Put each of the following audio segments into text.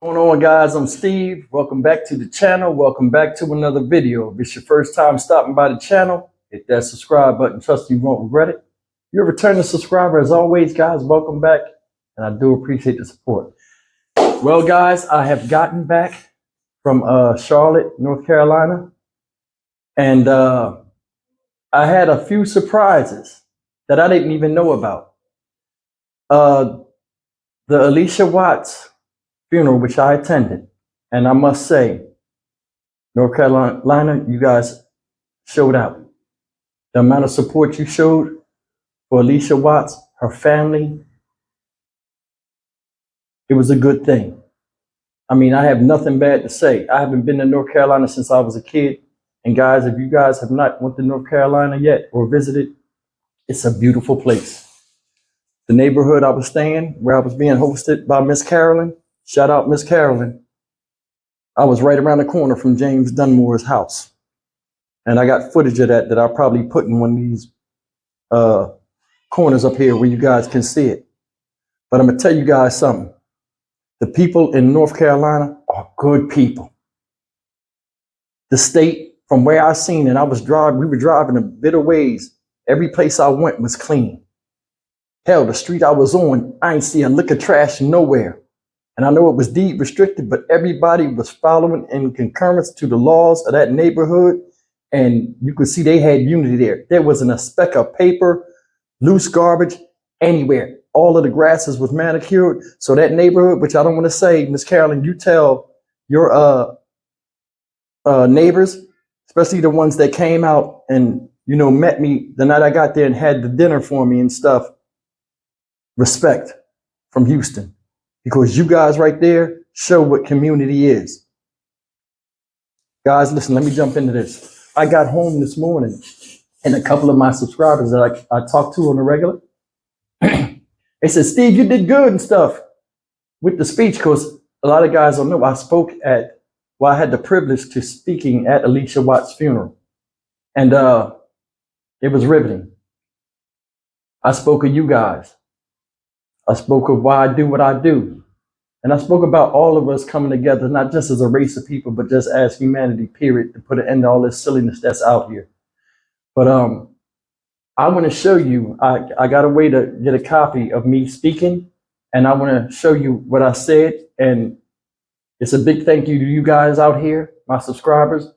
What's going on, guys? I'm Steve. Welcome back to the channel. Welcome back to another video. If it's your first time stopping by the channel, hit that subscribe button. Trust me, you won't regret it. If you're a returning subscriber, as always, guys, welcome back. And I do appreciate the support. Well, guys, I have gotten back from Charlotte, North Carolina. And I had a few surprises that I didn't even know about. The Allisha Watts Funeral, which I attended, and I must say, North Carolina, you guys showed out. The amount of support you showed for Allisha Watts, her family, it was a good thing. I mean, I have nothing bad to say. I haven't been to North Carolina since I was a kid. And guys, if you guys have not went to North Carolina yet or visited, it's a beautiful place. The neighborhood I was staying, where I was being hosted by Miss Carolyn, shout out Miss Carolyn, I was right around the corner from James Dunmore's house. And I got footage of that I'll probably put in one of these corners up here where you guys can see it. But I'm gonna tell you guys something. The people in North Carolina are good people. The state, from where I seen it, we were driving a bit of ways. Every place I went was clean. Hell, the street I was on, I ain't see a lick of trash nowhere. And I know it was deed restricted, but everybody was following in concurrence to the laws of that neighborhood. And you could see they had unity there. There wasn't a speck of paper, loose garbage, anywhere. All of the grasses was manicured. So that neighborhood, which I don't want to say, Miss Carolyn, you tell your neighbors, especially the ones that came out and, met me the night I got there and had the dinner for me and stuff. Respect from Houston. Because you guys right there show what community is. Guys, listen, let me jump into this. I got home this morning and a couple of my subscribers that I talk to on the regular, they said, Steve, you did good and stuff with the speech, because a lot of guys don't know I had the privilege to speaking at Allisha Watts' funeral. And it was riveting. I spoke of you guys. I spoke of why I do what I do. And I spoke about all of us coming together, not just as a race of people, but just as humanity, period, to put an end to all this silliness that's out here. But I want to show you, I got a way to get a copy of me speaking, and I want to show you what I said. And it's a big thank you to you guys out here, my subscribers.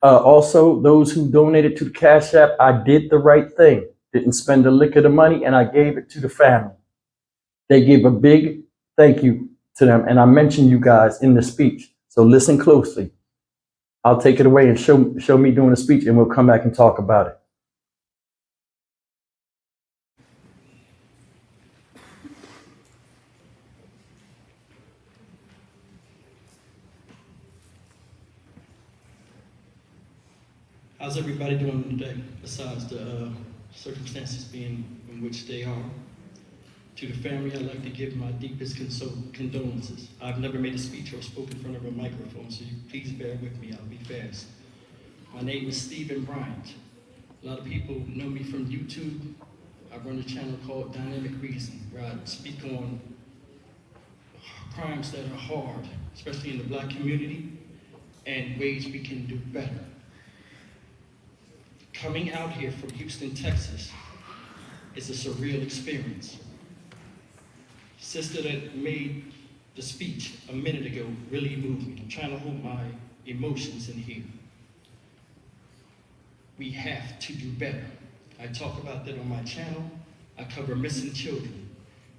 Also, those who donated to the Cash App, I did the right thing. Didn't spend a lick of the money, and I gave it to the family. They gave a big thank you to them, and I mentioned you guys in the speech. So listen closely. I'll take it away and show me doing the speech, and we'll come back and talk about it. How's everybody doing today, besides the circumstances being in which they are? To the family, I'd like to give my deepest condolences. I've never made a speech or spoke in front of a microphone, so you please bear with me, I'll be fast. My name is Stephen Bryant. A lot of people know me from YouTube. I run a channel called Dynamic Reason, where I speak on crimes that are hard, especially in the Black community, and ways we can do better. Coming out here from Houston, Texas, is a surreal experience. Sister that made the speech a minute ago really moved me. I'm trying to hold my emotions in here. We have to do better. I talk about that on my channel. I cover missing children,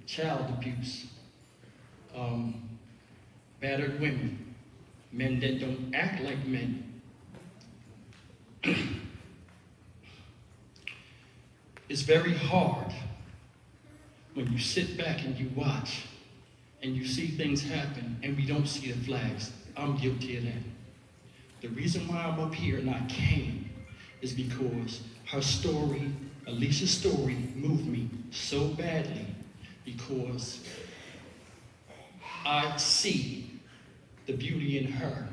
child abuse, battered women, men that don't act like men. It's very hard when you sit back and you watch and you see things happen and we don't see the flags. I'm guilty of that. The reason why I'm up here and I came is because her story, Allisha's story, moved me so badly, because I see the beauty in her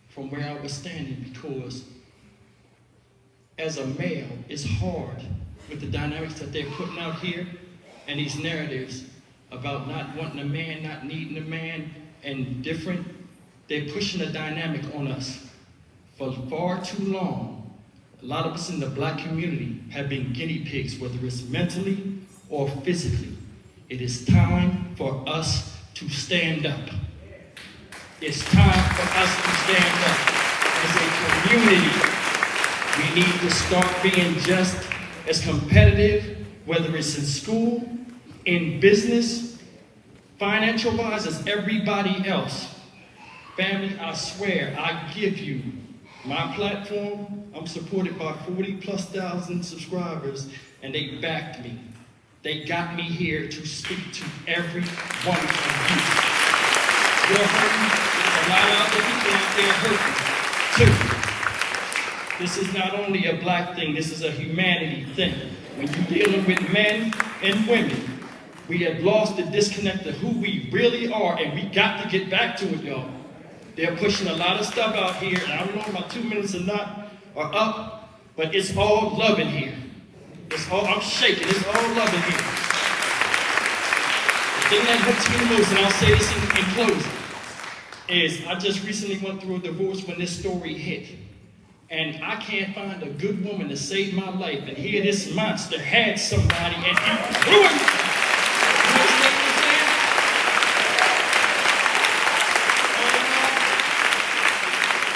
from where I was standing, because as a male, it's hard with the dynamics that they're putting out here and these narratives about not wanting a man, not needing a man, and different, they're pushing a dynamic on us. For far too long, a lot of us in the Black community have been guinea pigs, whether it's mentally or physically. It is time for us to stand up. It's time for us to stand up. As a community, we need to start being just as competitive, whether it's in school, in business, financial-wise, as everybody else. Family, I swear, I give you my platform. I'm supported by 40,000+ subscribers, and they backed me. They got me here to speak to every one of you. You're hurting. There's a lot of other people out there hurting, too. This is not only a Black thing, this is a humanity thing. When you're dealing with men and women, we have lost the disconnect of who we really are, and we got to get back to it, y'all. They're pushing a lot of stuff out here, and I don't know if my 2 minutes are up, but it's all love in here. I'm shaking, it's all love in here. The thing that hurts me the most, and I'll say this in closing, is I just recently went through a divorce when this story hit. And I can't find a good woman to save my life, and here this monster had somebody and he ruined it. You understand what I'm saying?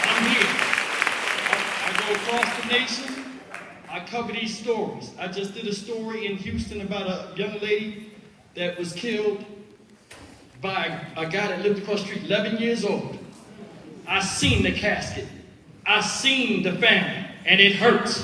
I'm here. I go across the nation. I cover these stories. I just did a story in Houston about a young lady that was killed by a guy that lived across the street, 11 years old. I seen the casket. I seen the family, and it hurts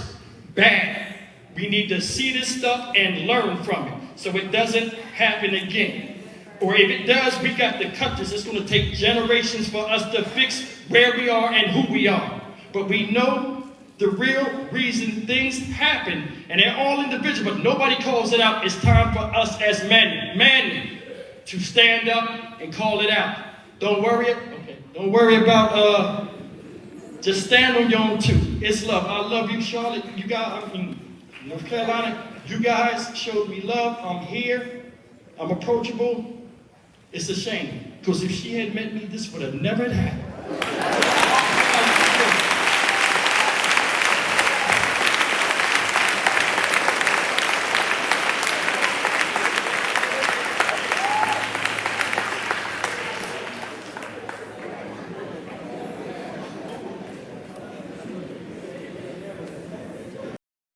bad. We need to see this stuff and learn from it so it doesn't happen again. Or if it does, we got to cut this. It's going to take generations for us to fix where we are and who we are. But we know the real reason things happen, and they're all individual, but nobody calls it out. It's time for us as men to stand up and call it out. Don't worry about just stand on your own too. It's love. I love you, Charlotte. You guys, North Carolina, you guys showed me love. I'm here. I'm approachable. It's a shame, because if she had met me, this would have never happened.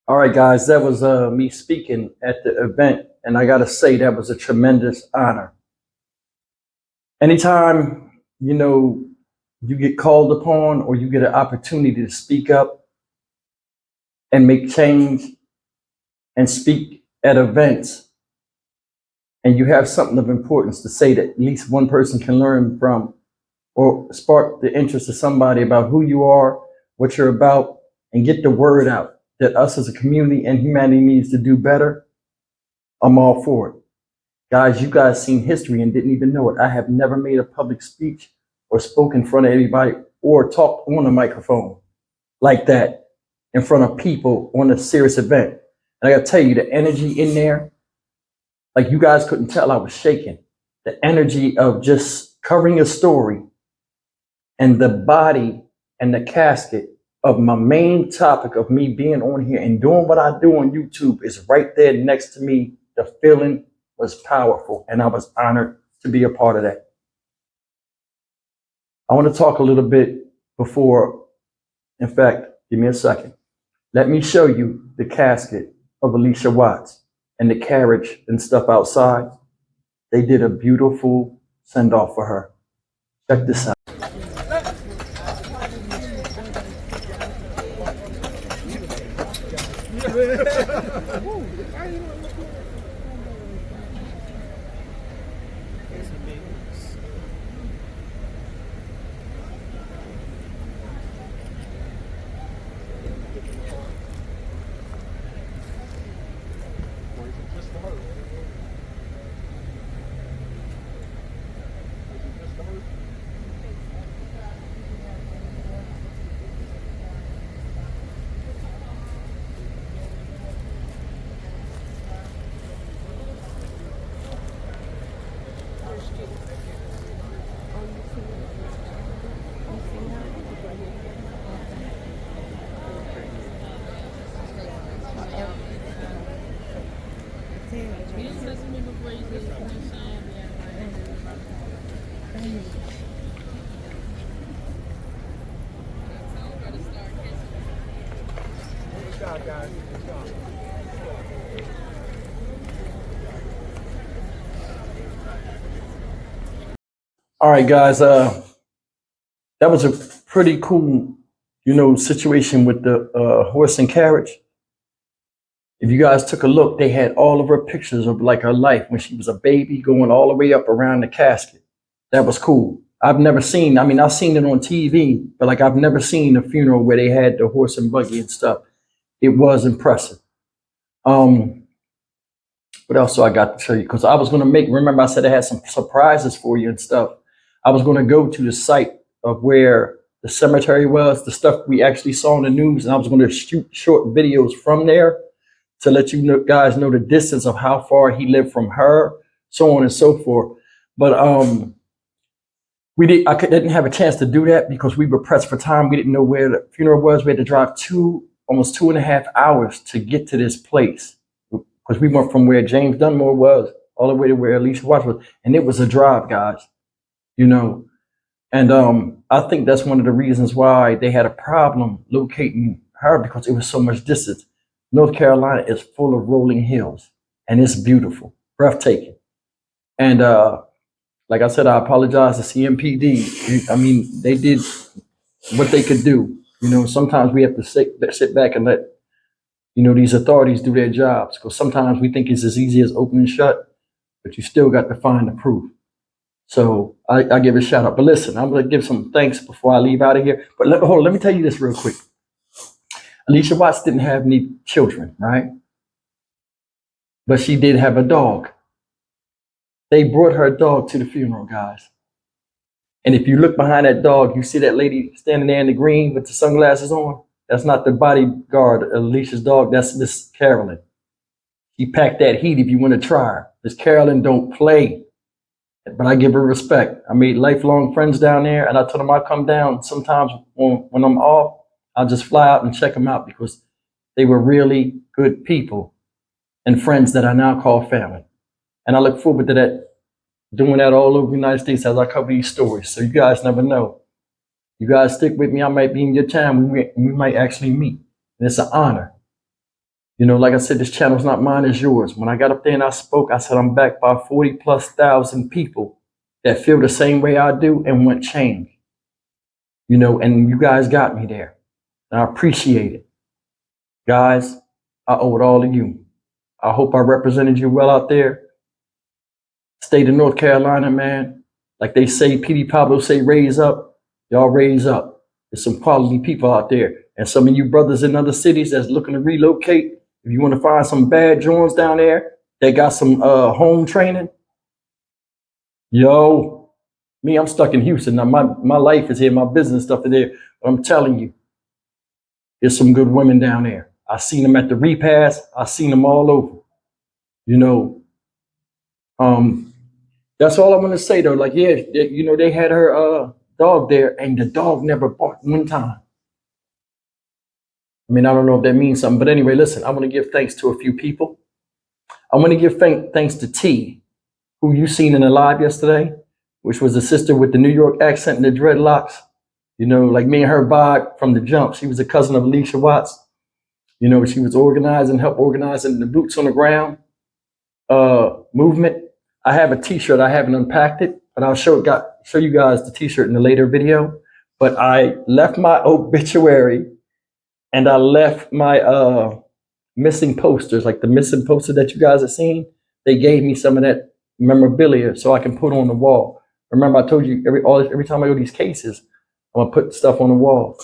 All right, guys, that was me speaking at the event, and I got to say that was a tremendous honor. Anytime, you get called upon or you get an opportunity to speak up and make change and speak at events, and you have something of importance to say that at least one person can learn from or spark the interest of somebody about who you are, what you're about, and get the word out that us as a community and humanity needs to do better, I'm all for it. Guys, you guys seen history and didn't even know it. I have never made a public speech or spoke in front of anybody or talked on a microphone like that in front of people on a serious event. And I gotta tell you, the energy in there, like you guys couldn't tell I was shaking. The energy of just covering a story and the body and the casket of my main topic of me being on here and doing what I do on YouTube is right there next to me. The feeling was powerful, and I was honored to be a part of that. I want to talk a little bit before, in fact, give me a second. Let me show you the casket of Allisha Watts and the carriage and stuff outside. They did a beautiful send-off for her. Check this out. All right, guys. That was a pretty cool, situation with the horse and carriage. If you guys took a look, they had all of her pictures of like her life when she was a baby, going all the way up around the casket. That was cool. I've never seen. I mean, I've seen it on TV, but like I've never seen a funeral where they had the horse and buggy and stuff. It was impressive. Um, what else do I got to tell you? Because I was going to remember I said I had some surprises for you and stuff. I was going to go to the site of where the cemetery was, the stuff we actually saw in the news, and I was going to shoot short videos from there to let you guys know the distance of how far he lived from her, so on and so forth. But didn't have a chance to do that because we were pressed for time. We didn't know where the funeral was. We had to drive almost 2.5 hours to get to this place because we went from where James Dunmore was all the way to where Allisha Watts was, and it was a drive, guys. And I think that's one of the reasons why they had a problem locating her, because it was so much distance. North Carolina is full of rolling hills, and it's beautiful, breathtaking. And like I said, I apologize to CMPD. I mean, they did what they could do. Sometimes we have to sit back and let, these authorities do their jobs, because sometimes we think it's as easy as open and shut, but you still got to find the proof. So I give a shout out. But listen, I'm going to give some thanks before I leave out of here. But let me tell you this real quick. Allisha Watts didn't have any children, right? But she did have a dog. They brought her dog to the funeral, guys. And if you look behind that dog, you see that lady standing there in the green with the sunglasses on. That's not the bodyguard of Allisha's dog. That's Miss Carolyn. She packed that heat if you want to try her. Miss Carolyn don't play. But I give her respect. I made lifelong friends down there, and I told them I'd come down sometimes when I'm off. I'll just fly out and check them out because they were really good people and friends that I now call family. And I look forward to that, doing that all over the United States as I cover these stories. So you guys never know. You guys stick with me. I might be in your town. We might actually meet. And it's an honor. Like I said, this channel's not mine, it's yours. When I got up there and I spoke, I said I'm backed by 40,000+ people that feel the same way I do and want change. And you guys got me there. And I appreciate it. Guys, I owe it all to you. I hope I represented you well out there. State of North Carolina, man. Like they say, PD Pablo say, raise up. Y'all raise up. There's some quality people out there. And some of you brothers in other cities that's looking to relocate, if you want to find some bad joints down there that got some home training, I'm stuck in Houston. Now my life is here, my business stuff is there. But I'm telling you, there's some good women down there. I seen them at the repast. I seen them all over. That's all I want to say though. Like, yeah, they had her dog there, and the dog never barked one time. I mean, I don't know if that means something, but anyway, listen, I want to give thanks to a few people. I want to give thanks to T, who you seen in the live yesterday, which was the sister with the New York accent and the dreadlocks. Like me and her vibe from the jump. She was a cousin of Allisha Watts. She was helped organizing the boots on the ground movement. I have a t-shirt. I haven't unpacked it, but I'll show you guys the t-shirt in a later video. But I left my obituary and I left my missing posters, like the missing poster that you guys have seen. They gave me some of that memorabilia so I can put on the wall. Remember, I told you every time I go to these cases, I'm gonna put stuff on the wall.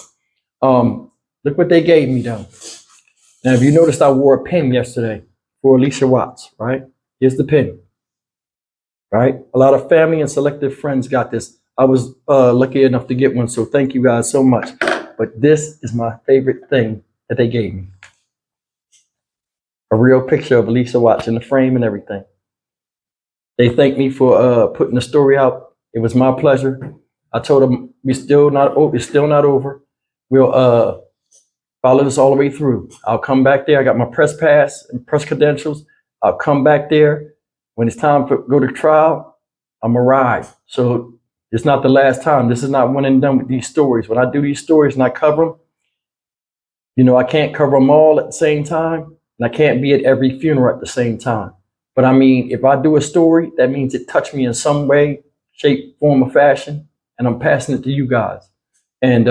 Look what they gave me though. Now, if you noticed, I wore a pin yesterday for Allisha Watts, right? Here's the pin, right? A lot of family and selective friends got this. I was lucky enough to get one, so thank you guys so much. But this is my favorite thing that they gave me. A real picture of Allisha Watts in the frame and everything. They thanked me for putting the story out. It was my pleasure. I told them it's still not over. We'll follow this all the way through. I'll come back there. I got my press pass and press credentials. I'll come back there. When it's time to go to trial, I'm gonna ride. So It's not the last time. This is not one and done with these stories. When I do these stories and I cover them, you know, I can't cover them all at the same time, and I can't be at every funeral at the same time. But I mean, if I do a story, that means it touched me in some way, shape, form, or fashion, and I'm passing it to you guys. And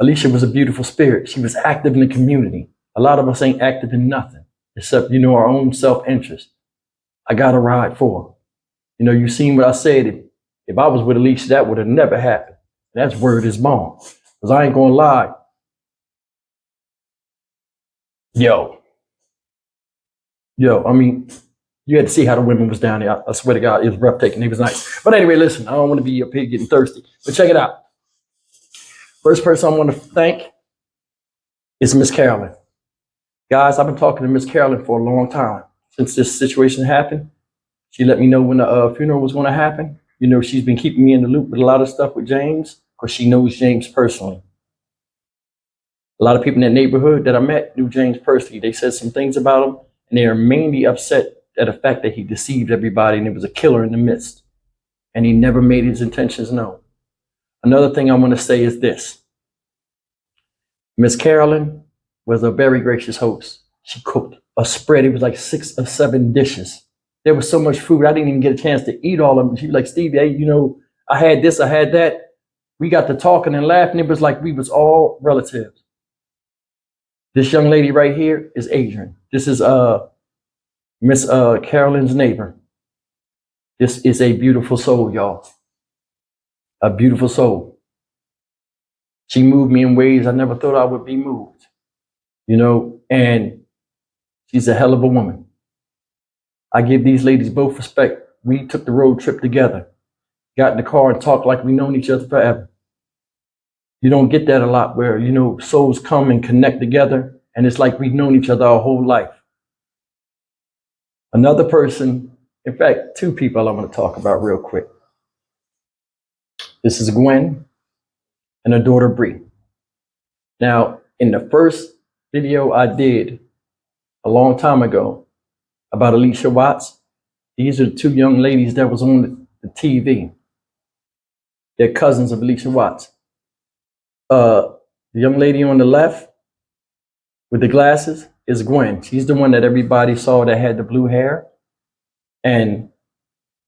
Allisha was a beautiful spirit. She was active in the community. A lot of us ain't active in nothing except, you know, our own self-interest. I got a ride for her. You know, you seen what I said. If I was with Allisha, that would have never happened. That's word is born. Because I ain't gonna lie. Yo, I mean, you had to see how the women was down there. I swear to God, it was breathtaking. It was nice. But anyway, listen, I don't want to be up here getting thirsty. But check it out. First person I want to thank is Miss Carolyn. Guys, I've been talking to Miss Carolyn for a long time. Since this situation happened, she let me know when the funeral was going to happen. You know, she's been keeping me in the loop with a lot of stuff with James, because she knows James personally. A lot of people in that neighborhood that I met knew James personally. They said some things about him, and they are mainly upset at the fact that he deceived everybody and there was a killer in the midst. And he never made his intentions known. Another thing I want to say is this. Miss Carolyn was a very gracious host. She cooked a spread. It was like 6 or 7 dishes. There was so much food, I didn't even get a chance to eat all of them. She was like, Steve, hey, you know, I had this, I had that. We got to talking and laughing. It was like we was all relatives. This young lady right here is Adrian. This is Miss Carolyn's neighbor. This is a beautiful soul, y'all. A beautiful soul. She moved me in ways I never thought I would be moved. You know, and she's a hell of a woman. I give these ladies both respect. We took the road trip together, got in the car and talked like we known each other forever. You don't get that a lot where, you know, souls come and connect together and it's like we've known each other our whole life. Another person, in fact, 2 people I want to talk about real quick. This is Gwen and her daughter Bree. Now, in the first video I did a long time ago about Allisha Watts, these are the 2 young ladies that was on the TV. They're cousins of Allisha Watts. The young lady on the left with the glasses is Gwen. She's the one that everybody saw that had the blue hair. And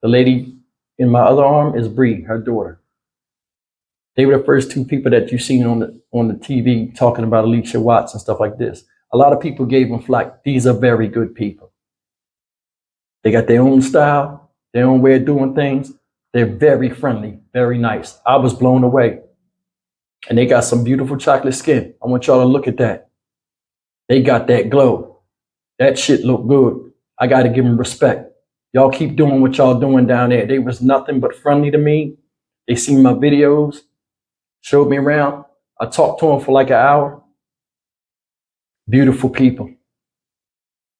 the lady in my other arm is Bree, her daughter. They were the first 2 people that you've seen on the TV talking about Allisha Watts and stuff like this. A lot of people gave them flack. These are very good people. They got their own style, their own way of doing things. They're very friendly, very nice. I was blown away. And they got some beautiful chocolate skin. I want y'all to look at that. They got that glow. That shit look good. I got to give them respect. Y'all keep doing what y'all doing down there. They was nothing but friendly to me. They seen my videos, showed me around. I talked to them for like an hour. Beautiful people.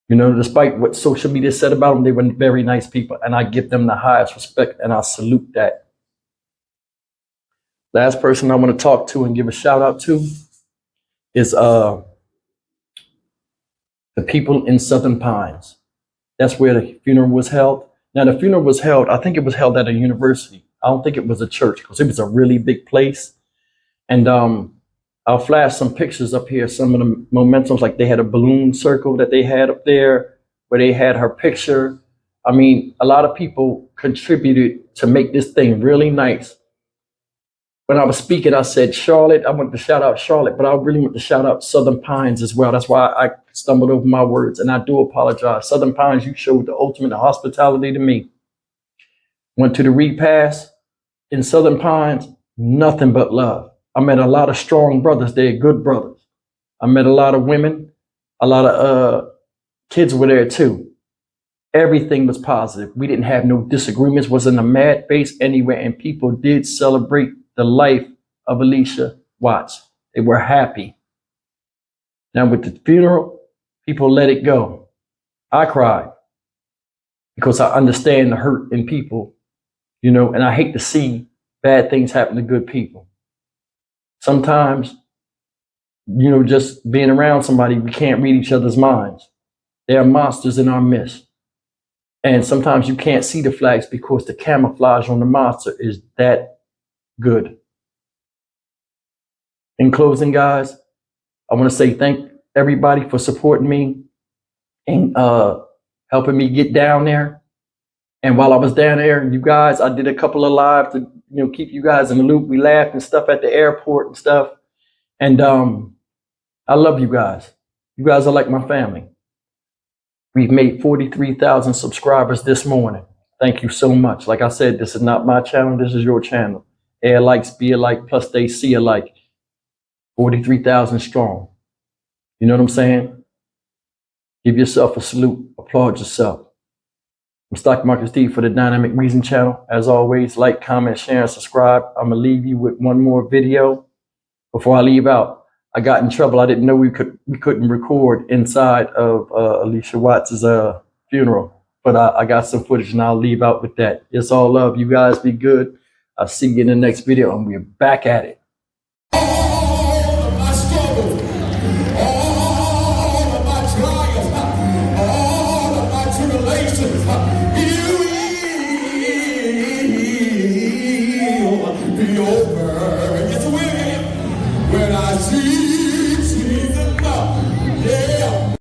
You know, despite what social media said about them, they were very nice people. And I give them the highest respect and I salute that. Last person I want to talk to and give a shout out to is the people in Southern Pines. That's where the funeral was held. Now the funeral was held, I think it was held at a university. I don't think it was a church because it was a really big place. And I'll flash some pictures up here, some of the momentums, like they had a balloon circle that they had up there where they had her picture. I mean, a lot of people contributed to make this thing really nice. When I was speaking, I said Charlotte. I wanted to shout out Charlotte, but I really want to shout out Southern Pines as well. That's why I stumbled over my words, and I do apologize. Southern Pines, you showed the ultimate hospitality to me. Went to the repast in Southern Pines, nothing but love. I met a lot of strong brothers there, good brothers. I met a lot of women, a lot of kids were there too. Everything was positive. We didn't have no disagreements, wasn't a mad face anywhere, and people did celebrate the life of Allisha Watts. They were happy. Now with the funeral, people let it go. I cried because I understand the hurt in people, you know, and I hate to see bad things happen to good people. Sometimes, you know, just being around somebody, we can't read each other's minds. There are monsters in our midst. And sometimes you can't see the flags because the camouflage on the monster is that good. In closing, guys, I want to say thank everybody for supporting me and helping me get down there. And while I was down there, you guys, I did a couple of lives to keep you guys in the loop. We laughed and stuff at the airport and stuff. And I love you guys. You guys are like my family. We've made 43,000 subscribers this morning. Thank you so much. Like I said, this is not my channel. This is your channel. A likes, B alike, plus they C alike. 43,000 strong. You know what I'm saying? Give yourself a salute. Applaud yourself. I'm Stock Market Steve for the Dynamic Reason channel. As always, like, comment, share, and subscribe. I'm going to leave you with one more video. Before I leave out, I got in trouble. I didn't know we couldn't record inside of Allisha Watts' funeral. But I got some footage and I'll leave out with that. It's all love. You guys be good. I'll see you in the next video and we're back at it.